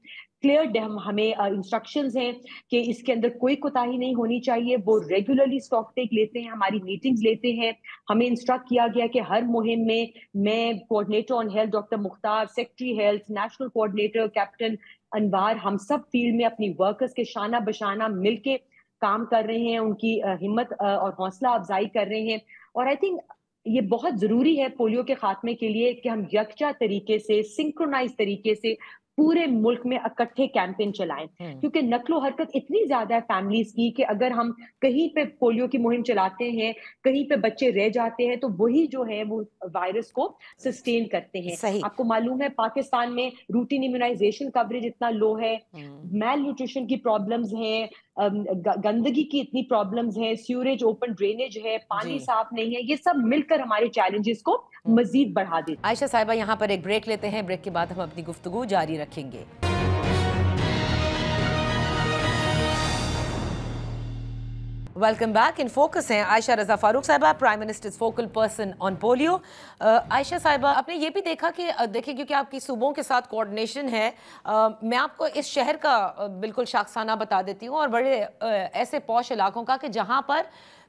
क्लियर हमें इंस्ट्रक्शंस हैं कि इसके अंदर कोई कोताही नहीं होनी चाहिए। वो रेगुलरली स्टॉक टेक लेते हैं, हमारी मीटिंग्स लेते हैं। हमें इंस्ट्रक्ट किया गया कि हर मुहिम में मैं, coordinator on health doctor Mukhtar, secretary health, national coordinator captain Anwar, हम सब फील्ड में अपनी वर्कर्स के शाना बशाना मिलके काम कर रहे हैं, उनकी हिम्मत और हौसला अफजाई कर रहे हैं। और आई थिंक ये बहुत जरूरी है पोलियो के खात्मे के लिए कि हम यकजा तरीके से, सिंक्रोनाइज तरीके से पूरे मुल्क में इकट्ठे कैंपेन चलाएं, क्योंकि नक्लो हरकत इतनी ज्यादा है फैमिलीज की कि अगर हम कहीं पे पोलियो की मुहिम चलाते हैं, कहीं पे बच्चे रह जाते हैं, तो वही जो है वो वायरस को सस्टेन करते हैं। आपको मालूम है पाकिस्तान में रूटीन इम्यूनाइजेशन कवरेज इतना लो है, मैल न्यूट्रिशन की प्रॉब्लम्स हैं, गंदगी की इतनी प्रॉब्लम्स हैं, सीवरेज ओपन ड्रेनेज है, पानी साफ नहीं है, ये सब मिलकर हमारे चैलेंजेस को मजीद बढ़ा देते हैं। आयशा साहिबा, यहाँ पर एक ब्रेक लेते हैं, ब्रेक के बाद हम अपनी गुफ्तगू जारी रखेंगे। Welcome back. इन फोकस हैं आयशा रजा फारूक साहिबा, prime ministers focal person on polio. Ayesha साहिबा, आपने ये भी देखा कि देखिए, क्योंकि आपकी सूबों के साथ कोऑर्डिनेशन है, मैं आपको इस शहर का बिल्कुल शाखसाना बता देती हूँ और बड़े ऐसे पॉश इलाकों का कि जहाँ पर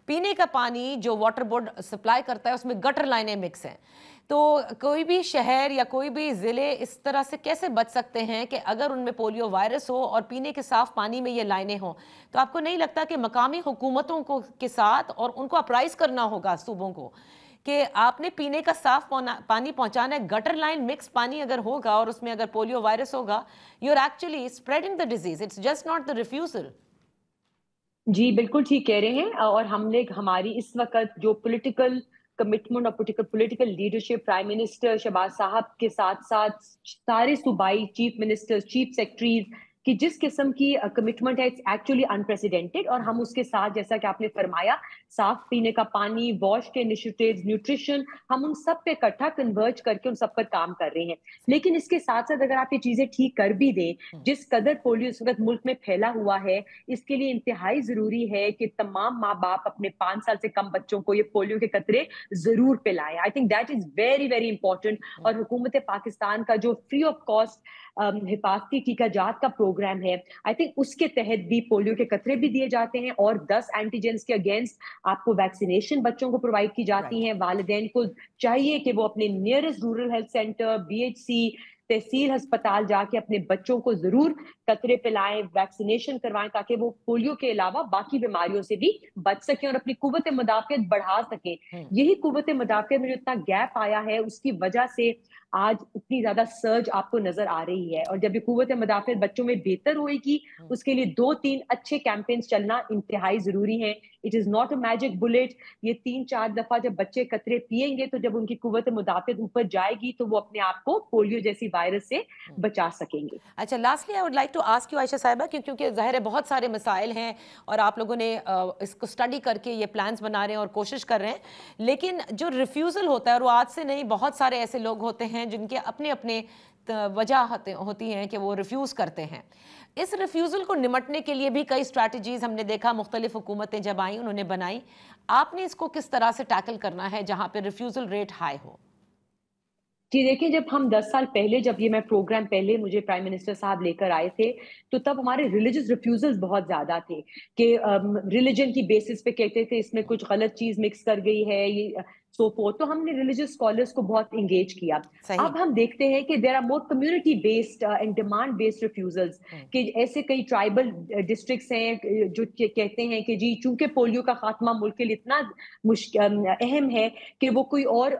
पीने का पानी जो वाटर बोर्ड सप्लाई करता है उसमें गटर लाइनें मिक्स हैं। तो कोई भी शहर या कोई भी ज़िले इस तरह से कैसे बच सकते हैं कि अगर उनमें पोलियो वायरस हो और पीने के साफ पानी में ये लाइनें हों? तो आपको नहीं लगता कि मकामी हुकूमतों को के साथ और उनको अप्राइज करना होगा सूबों को कि आपने पीने का साफ पानी पहुंचाना है, गटर लाइन मिक्स पानी अगर होगा और उसमें अगर पोलियो वायरस होगा, you are actually spreading the disease, it's just not the refusal. जी बिल्कुल ठीक कह रहे हैं। और हमने हमारी इस वक्त जो पॉलिटिकल कमिटमेंट और political leadership prime minister Shahbaz साहब के साथ साथ सारे सूबाई चीफ मिनिस्टर्स, चीफ सेक्रेटरीज कि जिस किस्म की कमिटमेंट है, इट्स एक्चुअली अनप्रेसिडेंटेड। और हम उसके साथ, जैसा कि आपने फरमाया, साफ पीने का पानी, वॉश के इनिशिएटिव्स, न्यूट्रिशन, हम उन सब पे इकट्ठा कन्वर्ज करके उन सब पर काम कर रहे हैं। लेकिन इसके साथ साथ अगर आप ये चीजें ठीक कर भी दें, जिस कदर पोलियो इस वक्त मुल्क में फैला हुआ है, इसके लिए इंतहाई जरूरी है कि तमाम माँ बाप अपने 5 साल से कम बच्चों को ये पोलियो के कतरे जरूर पिलाएं। I think that is very very important. और हुकूमत पाकिस्तान का जो फ्री ऑफ कॉस्ट हिफाजती टीकाजात का प्रोग्राम है, आई थिंक उसके तहत भी पोलियो के कतरे भी दिए जाते हैं और 10 एंटीजेंस के अगेंस्ट आपको वैक्सीनेशन बच्चों को प्रोवाइड की जाती है। वालिदैन को चाहिए कि वो अपने nearest rural health centre, BHC, तहसील अस्पताल जाके अपने बच्चों को जरूर कतरे पिलाएं, वैक्सीनेशन करवाएं, ताकि वो पोलियो के अलावा बाकी बीमारियों से भी बच सकें और अपनी कुव्वत मुदाफियत बढ़ा सकें। यही कुव्वत मुदाफियत में जो इतना गैप आया है, उसकी वजह से आज इतनी ज्यादा सर्ज आपको नजर आ रही है। और जब ये कुव्वत मुदाफियत बच्चों में बेहतर होएगी, उसके लिए 2-3 अच्छे कैंपेन्स चलना इंतहाई जरूरी है। It is not a magic bullet. ये 3-4 दफा जब बच्चे कतरे पिएंगे, तो जब उनकी कुव्वत मुदाफियत ऊपर जाएगी, तो वो अपने आप को पोलियो जैसी वायरस से बचा सकेंगे। अच्छा, lastly I would like to ask you Ayesha साहिबा, क्योंकि ज़ाहिर है बहुत सारे मसाइल हैं और आप लोगों ने इसको स्टडी करके ये प्लान्स बना रहे हैं और कोशिश कर रहे हैं, लेकिन जो रिफ्यूज़ल होता है, और वो आज से नहीं, बहुत सारे ऐसे लोग होते हैं जिनके अपने अपने वजह होती हैं कि वो रिफ्यूज़ करते हैं। इस रिफ्यूज़ल को निमटने के लिए भी कई स्ट्रैटेजीज़ हमने देखा, मुख्तलिफ हुकूमतें जब आई उन्होंने बनाई। आपने इसको किस तरह से टैकल करना है जहाँ पे रिफ्यूज़ल रेट हाई हो? जी देखिए, जब हम 10 साल पहले, जब ये मैं प्रोग्राम पहले मुझे प्राइम मिनिस्टर साहब लेकर आए थे, तो तब हमारे रिलीजियस रिफ्यूजल्स बहुत ज्यादा थे कि रिलीजन की बेसिस पे कहते थे इसमें कुछ गलत चीज मिक्स कर गई है, ये सो फोर्थ। तो हमने रिलीजियस स्कॉलर्स को बहुत इंगेज किया। अब हम देखते हैं कि there are more community based and demand based refusals, कि ऐसे कई ट्राइबल डिस्ट्रिक्ट्स हैं जो कहते हैं कि जी चूंकि पोलियो का खात्मा मुल्क के लिए इतना अहम है कि वो कोई और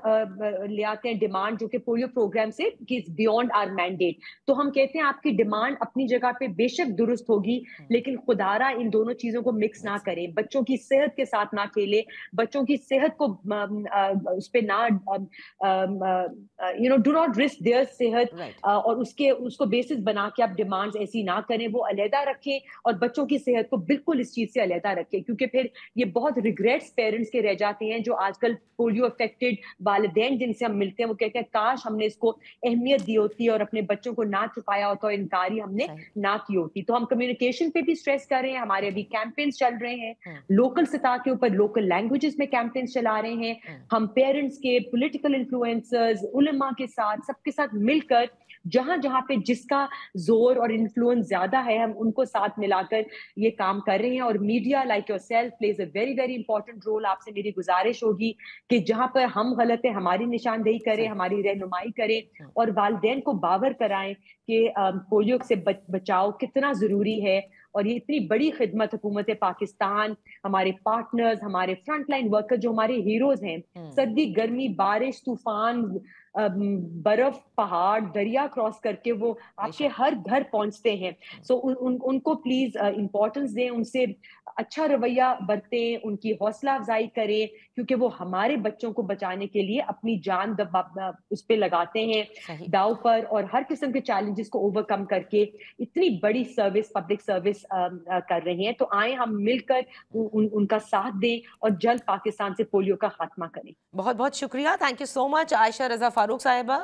ले आते हैं डिमांड जो कि पोलियो प्रोग्राम से कि बियॉन्ड आवर मैंडेट। तो हम कहते हैं आपकी डिमांड अपनी जगह पे बेशक दुरुस्त होगी, लेकिन खुदारा इन दोनों चीजों को मिक्स ना करें, बच्चों की सेहत के साथ ना खेले, बच्चों की सेहत को उस पे ना डू नॉट रिस्क देयर सेहत, और उसको बेसिस बना के आप डिमांड्स ऐसी ना करें, वो अलहदा रखें और बच्चों की सेहत को बिल्कुल इस चीज से अलहदा रखें। क्योंकि फिर ये बहुत रिग्रेट्स पेरेंट्स के रह जाते हैं जो आजकल पोलियो अफेक्टेड वालिदैन जिनसे हम मिलते हैं, वो कहते हैं काश हमने इसको अहमियत दी होती और अपने बच्चों को ना छुपाया होता और इनकारी हमने ना की होती। तो हम कम्युनिकेशन पे भी स्ट्रेस कर रहे हैं, हमारे अभी कैंपेन्स चल रहे हैं, लोकल सतह के ऊपर लोकल लैंग्वेजेस में कैंपेन्स चला रहे हैं। हम पेरेंट्स के, पॉलिटिकल इन्फ्लुएंसर्स, उलमा के साथ, सबके साथ मिलकर जहां जहां पे जिसका जोर और इन्फ्लुएंस ज्यादा है, हम उनको साथ मिलाकर ये काम कर रहे हैं। और media like yourself plays a very very important role. आपसे मेरी गुजारिश होगी कि जहां पर हम गलत है हमारी निशानदेही करें, हमारी रहनुमाई करें और वालिदैन को बावर कराएं कि पोलियो से बचाव कितना जरूरी है और ये इतनी बड़ी खिदमत हुकूमत पाकिस्तान, हमारे पार्टनर्स, हमारे फ्रंट लाइन वर्कर जो हमारे हीरोज हैं, सर्दी गर्मी बारिश तूफान बर्फ पहाड़ दरिया क्रॉस करके वो आपके हर घर पहुंचते हैं। सो उनको प्लीज इम्पोर्टेंस दें, उनसे अच्छा रवैया बरतें, उनकी हौसला अफजाई करें, क्योंकि वो हमारे बच्चों को बचाने के लिए अपनी जान उस पे लगाते हैं दाव पर, और हर किस्म के चैलेंजेस को ओवरकम करके इतनी बड़ी सर्विस, पब्लिक सर्विस कर रहे हैं। तो आए हम मिलकर उनका साथ दें और जल्द पाकिस्तान से पोलियो का खात्मा करें। बहुत बहुत शुक्रिया, thank you so much Ayesha Raza Farooq साहिबा,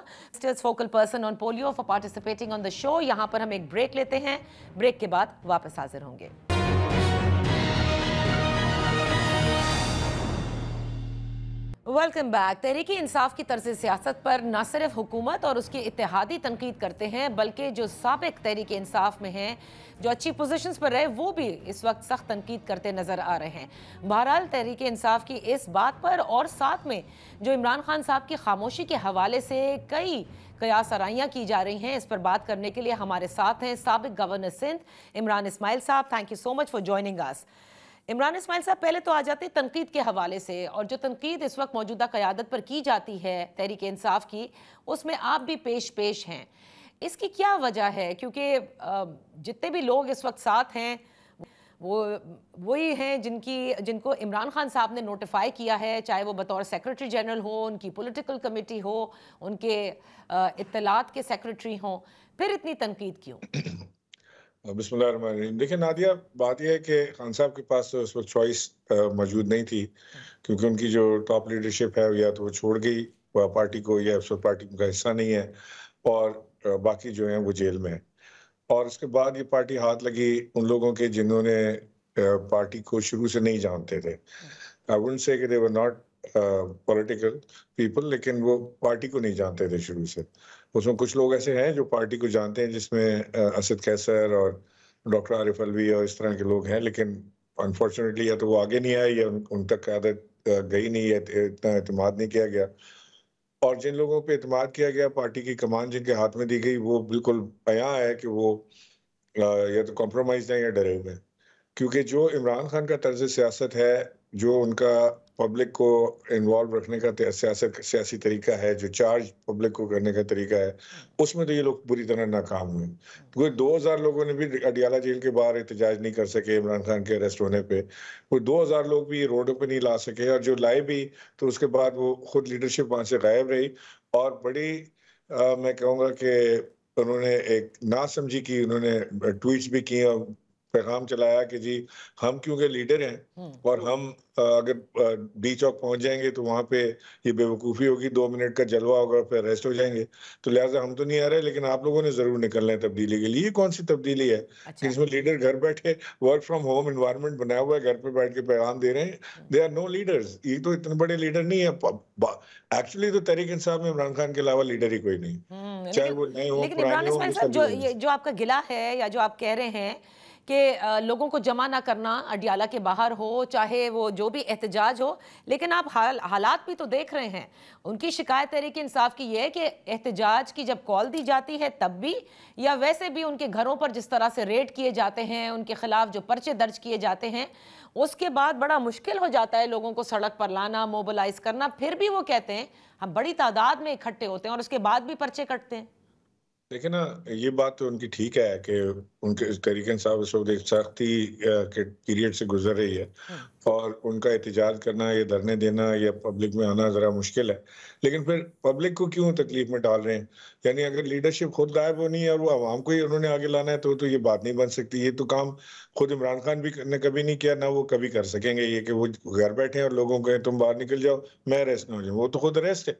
focal person on polio, for participating on the show. यहाँ पर हम एक ब्रेक लेते हैं, ब्रेक के बाद वापस हाजिर होंगे। Welcome back. तहरीक इंसाफ की तर्ज सियासत पर न सिर्फ हुकूमत और उसकी इत्तेहादी तनकीद करते हैं, बल्कि जो साबिक तहरीक इंसाफ में हैं, जो अच्छी पोजीशंस पर रहे, वो भी इस वक्त सख्त तनकीद करते नजर आ रहे हैं। बहरहाल तहरीक इंसाफ की इस बात पर और साथ में जो इमरान खान साहब की खामोशी के हवाले से कई कयास आराइयाँ की जा रही हैं, इस पर बात करने के लिए हमारे साथ हैं साबिक गवर्नर सिंध इमरान इस्माइल साहब। Thank you so much for joining us. Imran Ismail साहब, पहले तो आ जाते हैं तनकीद के हवाले से, और जो तनकीद इस वक्त मौजूदा क़यादत पर की जाती है तहरीक इंसाफ की, उसमें आप भी पेश हैं। इसकी क्या वजह है? क्योंकि जितने भी लोग इस वक्त साथ हैं वो वही हैं जिनको इमरान खान साहब ने नोटिफाई किया है, चाहे वो बतौर सेक्रेटरी जनरल हो, उनकी पॉलिटिकल कमेटी हो, उनके इत्तलात के सेक्रेटरी हों, फिर इतनी तनकीद क्यों? बिस्मिल्लाहिर्रहमानिर्रहीम। देखिए नादिया, बात यह है कि खान साहब के पास तो उस वक्त चॉइस मौजूद नहीं थी, क्योंकि उनकी जो टॉप लीडरशिप है या तो वो छोड़ गई पार्टी को, या उस वक्त पार्टी का हिस्सा नहीं है, और बाकी जो हैं वो जेल में है। और उसके बाद ये पार्टी हाथ लगी उन लोगों के जिन्होंने पार्टी को शुरू से नहीं जानते थे। आई वुडंट से कि दे वर नॉट पॉलिटिकल पीपल, लेकिन वो पार्टी को नहीं जानते थे शुरू से। उसमें कुछ लोग ऐसे हैं जो पार्टी को जानते हैं, जिसमें असद कैसर और डॉक्टर आरिफ अलवी और इस तरह के लोग हैं, लेकिन अनफॉर्चुनेटली या तो वो आगे नहीं आए या उन तक क़यादत गई नहीं है, इतना एतमाद नहीं किया गया। और जिन लोगों पे एतमाद किया गया, पार्टी की कमान जिनके हाथ में दी गई, वो बिल्कुल बयां है कि वो या तो कॉम्प्रोमाइज हैं या डरे हुए हैं। क्योंकि जो इमरान खान का तर्ज सियासत है, जो उनका पब्लिक को इन्वॉल्व रखने का सियासी तरीका है, जो चार्ज पब्लिक को करने का तरीका है, उसमें तो ये लोग बुरी तरह नाकाम हुए। कोई 2000 लोगों ने भी अडियाला जेल के बाहर एहतजाज नहीं कर सके इमरान खान के अरेस्ट होने पे। कोई 2000 लोग भी रोडों पे नहीं ला सके, और जो लाए भी तो उसके बाद वो खुद लीडरशिप वहां से गायब रही। और बड़ी मैं कहूँगा कि उन्होंने एक नासमझी की, उन्होंने ट्वीट्स भी किए और पैगाम चलाया कि जी हम क्योंकि लीडर हैं और हम अगर डी चौक पहुंच जाएंगे तो वहां पे ये बेवकूफ़ी होगी, 2 मिनट का जलवा होगा, फिर अरेस्ट हो जाएंगे, तो लिहाजा हम तो नहीं आ रहे, लेकिन आप लोगों ने जरूर निकलना है तब्दीली के लिए। ये कौन सी तब्दीली है? अच्छा। इसमें लीडर घर बैठे वर्क फ्रॉम होम इन्वायरमेंट बनाया हुआ है, घर पे बैठ के पैगाम दे रहे हैं। They are no leaders. ये तो इतने बड़े लीडर नहीं है। एक्चुअली तो तहरीक इंसाफ में इमरान खान के अलावा लीडर ही कोई नहीं, चाहे वो नए हो पुराने हो। जो आपका गिला है या जो आप कह रहे हैं कि लोगों को जमा ना करना अडियाला के बाहर हो, चाहे वो जो भी एहतजाज हो, लेकिन आप हालात भी तो देख रहे हैं। उनकी शिकायत तहरीक इंसाफ की ये है कि एहतजाज की जब कॉल दी जाती है तब भी, या वैसे भी उनके घरों पर जिस तरह से रेड किए जाते हैं, उनके खिलाफ जो पर्चे दर्ज किए जाते हैं, उसके बाद बड़ा मुश्किल हो जाता है लोगों को सड़क पर लाना, मोबिलाइज करना। फिर भी वो कहते हैं हम बड़ी तादाद में इकट्ठे होते हैं और उसके बाद भी पर्चे कटते हैं। देखिए ना, ये बात तो उनकी ठीक है कि उनके तहरीक इंसाफ इस वक्त एक सख्ती के पीरियड से गुजर रही है, और उनका एहतजाज करना या धरने देना या पब्लिक में आना ज़रा मुश्किल है। लेकिन फिर पब्लिक को क्यों तकलीफ में डाल रहे हैं? यानी अगर लीडरशिप खुद गायब होनी है और वो आवाम को ही उन्होंने आगे लाना है, तो ये बात नहीं बन सकती। ये तो काम खुद इमरान खान भी ने कभी नहीं किया, ना वो कभी कर सकेंगे। ये कि वो घर बैठे हैं और लोगों को तुम बाहर निकल जाओ, मैं अरेस्ट ना हो जाऊँ, वो तो खुद अरेस्ट है।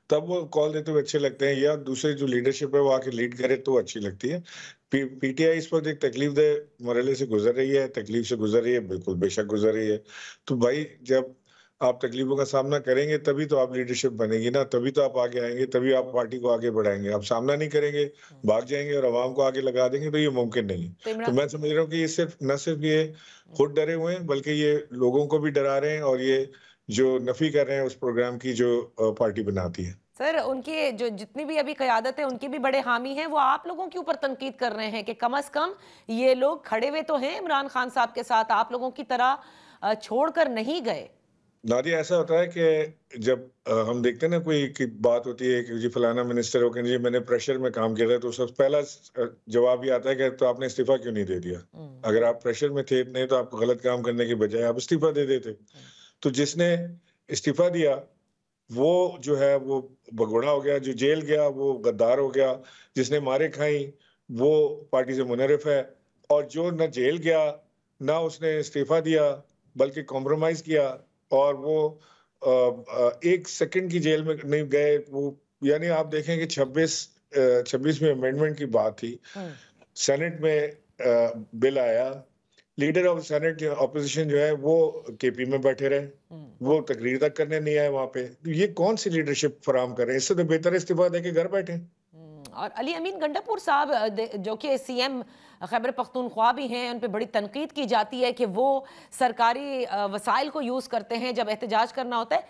तब वो कॉल देते हुए अच्छे लगते हैं, या दूसरे जो लीडरशिप है वो आके लीड करे तो अच्छी लगती है। पीटीआई इस वक्त एक तकलीफ दे मरहले से गुजर रही है, तकलीफ से गुजर रही है, बिल्कुल बेशक गुजर रही है। तो भाई जब आप तकलीफों का सामना करेंगे तभी तो आप लीडरशिप बनेगी ना, तभी तो आप आगे आएंगे, तभी आप पार्टी को आगे बढ़ाएंगे। आप सामना नहीं करेंगे, भाग जाएंगे और आवाम को आगे लगा देंगे, तो ये मुमकिन नहीं है। तो मैं समझ रहा हूँ कि ये न सिर्फ ये खुद डरे हुए हैं, बल्कि ये लोगों को भी डरा रहे हैं, और ये जो नफी कर रहे हैं उस प्रोग्राम की जो पार्टी बनाती है। سر ان کے جو جتنی بھی ابھی قیادت ہے ان کے بھی بڑے حامی ہیں، وہ آپ لوگوں کے اوپر تنقید کر رہے ہیں کہ کم از کم یہ لوگ کھڑے ہوئے تو ہیں عمران خان صاحب کے ساتھ، آپ لوگوں کی طرح چھوڑ کر نہیں گئے۔ نادیہ ایسا ہوتا ہے کہ جب ہم دیکھتے ہیں نا کوئی کی بات ہوتی ہے کہ جی فلانا منسٹر ہو کہ جی میں نے پریشر میں کام کیا تھا، تو سب پہلا جواب یہ آتا ہے کہ تو آپ نے استعفیٰ کیوں نہیں دے دیا؟ اگر آپ پریشر میں تھے نہیں تو آپ کو غلط کام کرنے کی بجائے آپ استعفیٰ دے دیتے۔ تو جس نے استعفیٰ دیا وہ جو ہے وہ بگوڑا ہو گیا، جو جیل گیا وہ غدار ہو گیا، جس نے مارے کھائیں وہ پارٹی سے منحرف ہے، اور جو نہ جیل گیا نہ اس نے استعفیء دیا بلکہ کمپرومائز کیا، اور وہ ایک سیکنڈ کی جیل میں نہیں گئے وہ، یعنی آپ دیکھیں کہ 26ویں امینڈمنٹ کی بات تھی، سینٹ میں بل آیا، لیڈر آف سینٹ اپوزیشن جو ہے وہ کے پی میں بیٹھے رہے، وہ تقریر تک کرنے نہیں آئے وہاں پہ، یہ کون سی لیڈرشپ فراہم کر رہے ہیں؟ اس سے تو بہتر استعفیٰ دے کے گھر بیٹھے۔ اور علی امین گنڈاپور صاحب جو کہ سی ایم خیبر پختونخوا بھی ہیں، ان پہ بڑی تنقید کی جاتی ہے کہ وہ سرکاری وسائل کو یوز کرتے ہیں جب احتجاج کرنا ہوتا ہے،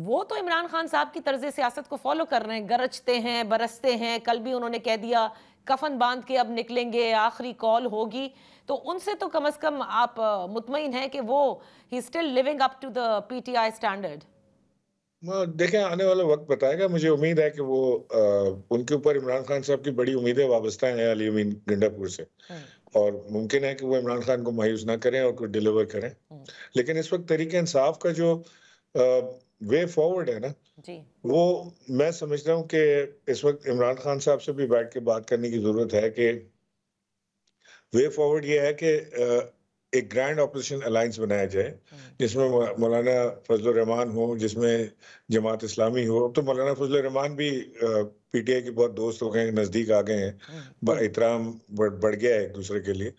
وہ تو عمران خان صاحب کی طرز سیاست کو فالو کر رہے ہیں، گرجتے ہیں، برستے ہیں، کل بھی انہوں نے کہہ دیا کفن باندھ کے اب نکلیں گے، آخری کال ہوگی، تو ان سے تو کم از کم آپ مطمئن ہیں کہ وہ ہی still living up to the P T I standard? دیکھیں آنے والا وقت بتائے گا، مجھے امید ہے کہ وہ ان کے اوپر عمران خان صاحب کی بڑی امیدیں وابستہ ہیں علی امین گنڈاپور سے، اور ممکن ہے کہ وہ عمران خان کو مایوس نہ کریں اور کوئی ڈیلیور کریں، لیکن اس وقت تحریک انصاف کا جو وے فارورڈ ہے نا، وہ میں سمجھ رہا ہوں کہ اس وقت عمران خان صاحب سے بھی بیٹھ کے بات کرنے کی ضرورت ہے کہ وے فارورڈ یہ ہے کہ ایک گرینڈ اپوزیشن الائنس بنایا جائے جس میں مولانا فضل الرحمان ہو، جس میں جماعت اسلامی ہو۔ تو مولانا فضل الرحمان بھی پی ٹی آئی کے بہت دوست ہو گئے ہیں، نزدیک آ گئے ہیں، احترام بڑھ گیا ہے ایک دوسرے کے لیے۔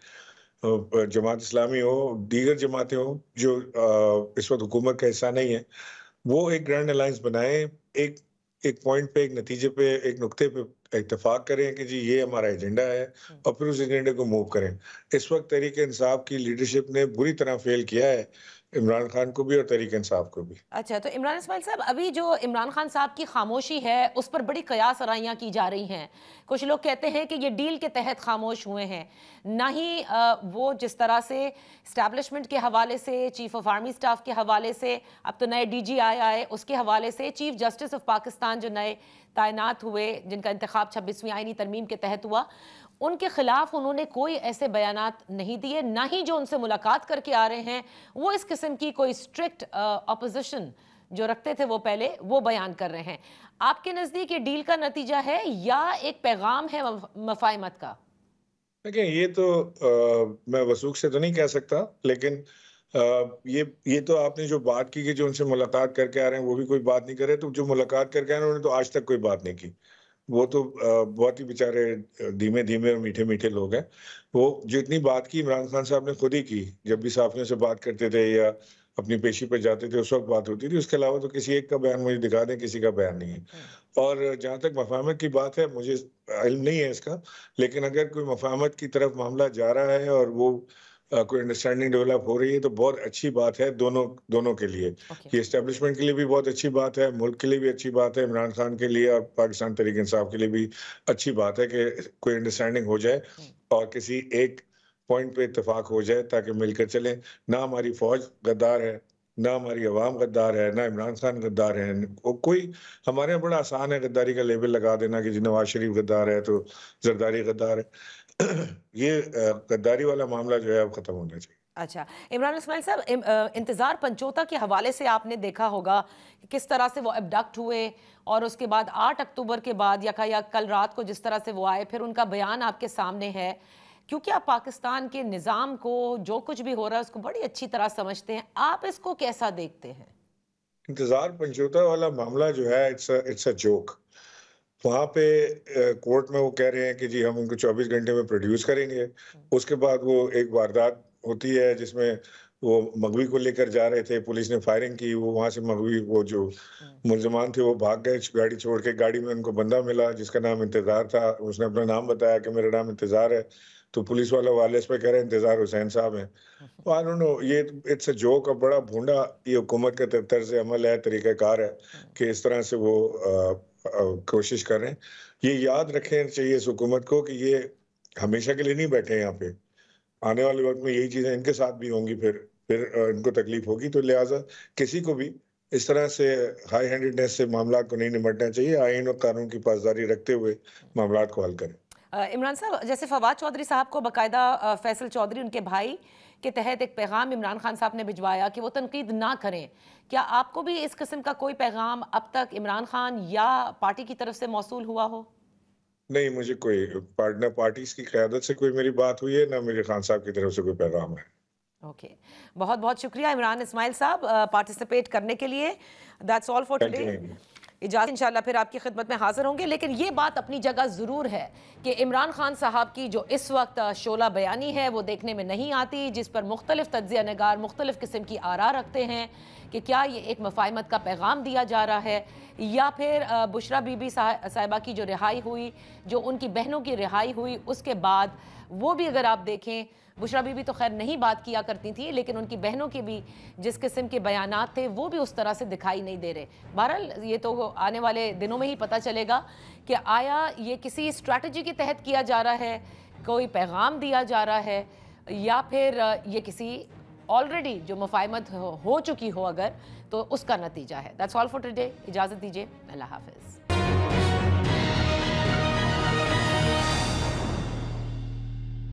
جماعت اسلامی ہو، دیگر جماعتیں ہوں جو اس وقت حکومت کا حصہ نہیں ہے، وہ ایک گرینڈ الائنس بنائیں، ایک پوائنٹ پہ، ایک نتیجے پہ، ایک نقطے پہ اتفاق کریں کہ جی یہ ہمارا ایجنڈا ہے، اور پھر اس ایجنڈے کو موو کریں۔ اس وقت تحریک انصاف کی لیڈرشپ نے بری طرح فیل کیا ہے، عمران خان کو بھی اور تحریک انصاف کو بھی۔ اچھا، تو عمران اسماعیل صاحب، ابھی جو عمران خان صاحب کی خاموشی ہے اس پر بڑی قیاس آرائیاں کی جا رہی ہیں، کچھ لوگ کہتے ہیں کہ یہ ڈیل کے تحت خاموش ہوئے ہیں، نہ ہی وہ جس طرح سے اسٹیبلشمنٹ کے حوالے سے، چیف آف آرمی سٹاف کے حوالے سے، اب تو نئے ڈی جی آئے اس کے حوالے سے، چیف جسٹس آف پاکستان جو نئے تعینات ہوئے، جن کا انتخاب 26ویں آئینی ترمیم کے تحت ہوا، ان کے خلاف انہوں نے کوئی ایسے بیانات نہیں دیے، نہ ہی جو ان سے ملاقات کر کے آ رہے ہیں وہ اس قسم کی کوئی اسٹرکٹ اپوزیشن جو رکھتے تھے وہ پہلے وہ بیان کر رہے ہیں۔ آپ کے نزدیک یہ ڈیل کا نتیجہ ہے یا ایک پیغام ہے مفاہمت کا؟ دیکھیں یہ تو میں وثوق سے تو نہیں کہہ سکتا، لیکن یہ تو آپ نے جو بات کی کہ جو ان سے ملاقات کر کے آ رہے ہیں وہ بھی کوئی بات نہیں کرے، تو جو ملاقات کر کے آ رہے ہیں انہوں نے تو آج تک کوئی بات نہیں کی، وہ تو بہت ہی بیچارے دھیمے دھیمے اور میٹھے میٹھے لوگ ہیں۔ وہ جو اتنی بات کی عمران خان صاحب نے خود ہی کی، جب بھی صحافیوں سے بات کرتے تھے یا اپنی پیشی پہ جاتے تھے اس وقت بات ہوتی تھی، اس کے علاوہ تو کسی ایک کا بیان مجھے دکھا دیں، کسی کا بیان نہیں ہے۔ اور جہاں تک مفاہمت کی بات ہے، مجھے علم نہیں ہے اس کا، لیکن اگر کوئی مفاہمت کی طرف معاملہ جا رہا ہے اور وہ کوئی انڈرسٹینڈنگ ڈیولپ ہو رہی ہے تو بہت اچھی بات ہے دونوں کے لیے، یہ اسٹیبلشمنٹ کے لیے بھی بہت اچھی بات ہے، ملک کے لیے بھی اچھی بات ہے، عمران خان کے لیے اور پاکستان تحریک انصاف کے لیے بھی اچھی بات ہے کہ کوئی انڈرسٹینڈنگ ہو جائے اور کسی ایک پوائنٹ پہ اتفاق ہو جائے تاکہ مل کر چلیں۔ نہ ہماری فوج غدار ہے، نہ ہماری عوام غدار ہے، نہ عمران خان غدار ہے، کوئی ہمارے یہاں بڑا آسان ہے غداری کا لیبل لگا دینا کہ جی نواز شریف غدار ہے تو زرداری غدار ہے، یہ غداری والا معاملہ جو ہے اب ختم ہونا چاہیے۔ اچھا عمران اسماعیل صاحب، انتظار پنچوتا کے حوالے سے آپ نے دیکھا ہوگا کہ کس طرح سے وہ ابڈکٹ ہوئے، اور اس کے بعد 8 اکتوبر کے بعد یا کل رات کو جس طرح سے وہ آئے، پھر ان کا بیان آپ کے سامنے ہے، کیونکہ آپ پاکستان کے نظام کو جو کچھ بھی ہو رہا ہے اس کو بڑی اچھی طرح سمجھتے ہیں، آپ اس کو کیسا دیکھتے ہیں؟ انتظار پنچوتا والا معاملہ جو ہے اٹس اے جوک۔ وہاں پہ کورٹ میں وہ کہہ رہے ہیں کہ جی ہم ان کو 24 گھنٹے میں پروڈیوس کریں گے، اس کے بعد وہ ایک واردات ہوتی ہے جس میں وہ مغوی کو لے کر جا رہے تھے، پولیس نے فائرنگ کی، وہ وہاں سے مغوی وہ جو ملزمان تھے وہ بھاگ گئے گاڑی چھوڑ کے، گاڑی میں ان کو بندہ ملا جس کا نام انتظار تھا، اس نے اپنا نام بتایا کہ میرا نام انتظار ہے، تو پولیس والا وائرلیس پہ کہہ رہے ہیں انتظار حسین صاحب ہیں۔ I don't know، یہ اٹس اے جوک، اور بڑا بھونڈا یہ حکومت کا طرز عمل ہے، طریقہ کار ہے کہ اس طرح سے وہ कोशिश कर रहे हैं। ये याद रखें चाहिए इस हुकूमत को कि ये हमेशा के लिए नहीं बैठे हैं यहाँ पे, आने वाले वक्त में यही चीजें इनके साथ भी होंगी, फिर इनको तकलीफ होगी। तो लिहाजा किसी को भी इस तरह से हाई हैंडेडनेस से मामला को नहीं निपटना चाहिए, आइन और कानून की पासदारी रखते हुए मामला को हल करें। इमरान साहब, जैसे फवाद चौधरी साहब को बाकायदा फैसल चौधरी उनके भाई के तहत एक पैगाम इमरान खान साहब ने भिजवाया कि वो तनकीद ना करें, क्या आपको भी इस किस्म का कोई पैगाम अब तक इमरान खान या पार्टी की तरफ से मौसूल हुआ हो? नहीं, मुझे कोई ना पार्टी की क़यादत से कोई मेरी बात हुई है, ना मेरे खान साहब की तरफ से कोई पैगाम है। ओके, बहुत बहुत शुक्रिया इमरान इस्माइल साहब पार्टिसिपेट करने के लिए। That's all for today. इजाज़त, इंशाल्लाह फिर आपकी खिदमत में हाजिर होंगे। लेकिन ये बात अपनी जगह ज़रूर है कि इमरान खान साहब की जो इस वक्त शोला बयानी है वो देखने में नहीं आती, जिस पर मुख्तलिफ तज्ज़िया नगार मुख्तलिफ किस्म की आरा रखते हैं कि क्या ये एक मफाहमत का पैगाम दिया जा रहा है, या फिर बुशरा बीबी साहिबा की जो रिहाई हुई, जो उनकी बहनों की रिहाई हुई, उसके बाद वो भी अगर आप देखें, बुशरा बीबी तो खैर नहीं बात किया करती थी, लेकिन उनकी बहनों के भी जिस किस्म के बयानात थे वो भी उस तरह से दिखाई नहीं दे रहे। बहरहाल ये तो आने वाले दिनों में ही पता चलेगा कि आया ये किसी स्ट्रैटेजी के तहत किया जा रहा है, कोई पैगाम दिया जा रहा है, या फिर ये किसी ऑलरेडी जो मुफाहमत हो चुकी हो अगर, तो उसका नतीजा है। That's all for today. इजाज़त दीजिए, अल्लाह हाफ़िज़।